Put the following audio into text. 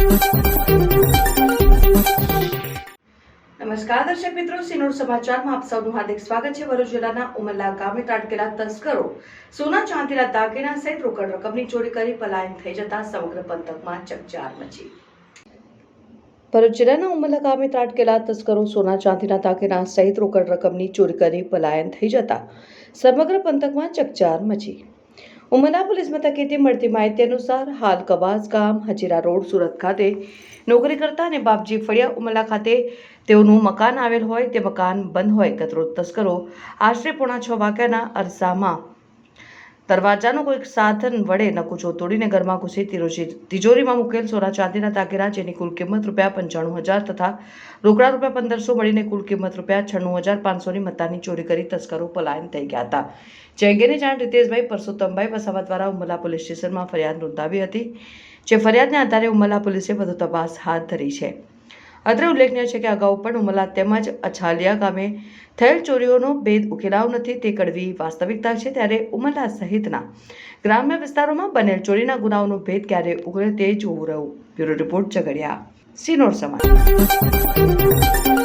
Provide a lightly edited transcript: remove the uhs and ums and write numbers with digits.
નમસ્કાર દર્શક મિત્રો, સિનોર સમાચારમાં આપ સૌનું હાર્દિક સ્વાગત છે। ભરૂચ જિલ્લાના ઉમરલા ગામે ત્રાટકેલા તસ્કરો સોના ચાંદીના દાગીના સહિત રોકડ રકમની ચોરી કરી પલાયન થઈ જતા સમગ્ર પંથકમાં ચકચાર મચી। ભરૂચ જિલ્લાના ઉમરલા ગામે ત્રાટકેલા તસ્કરો સોના ચાંદીના દાગીના સહિત રોકડ રકમની ચોરી કરી પલાયન થઈ જતા સમગ્ર પંથકમાં ચકચાર મચી। ઉમરલા પોલીસ મથકેથી મળતી માહિતી અનુસાર હાલ કવાસ ગામ હજીરા રોડ સુરત ખાતે નોકરી કરતા અને બાપજી ફળિયા ઉમરલા ખાતે તેઓનું મકાન આવેલ હોય તે મકાન બંધ હોય ગતરોજ તસ્કરો આશરે 5:45 વાગ્યાના અરસામાં દરવાજાનો કોઈક સાધન વડે નકુચો તોડીને ઘરમાં ઘૂસી તિજોરીમાં મૂકેલ સોના ચાંદીના દાગીના જેની કુલ કિંમત ₹95,000 તથા રોકડા ₹1,500 મળીને કુલ કિંમત ₹96,500ની મત્તાની ચોરી કરી તસ્કરો પલાયન થઈ ગયા હતા। જે અંગેની જાણ રીતેશભાઈ પરસોત્તમભાઈ વસાવા દ્વારા ઉમરલા પોલીસ સ્ટેશનમાં ફરિયાદ નોંધાવી હતી। જે ફરિયાદને આધારે ઉમરલા પોલીસે વધુ તપાસ હાથ ધરી છે। અત્રે ઉલ્લેખનીય છે કે અગાઉ પણ ઉમરલા તેમજ અછાલિયા ગામે થયેલ ચોરીઓનો ભેદ ઉકેલાયો નથી તે કડવી વાસ્તવિકતા છે। ત્યારે ઉમરલા સહિતના ગ્રામ્ય વિસ્તારોમાં બનેલ ચોરીના ગુનાઓનો ભેદ ક્યારે ઉકેલે તે જોવું રહ્યું। બ્યુરો રિપોર્ટ ઝઘડિયા, સિનોર સમાચાર।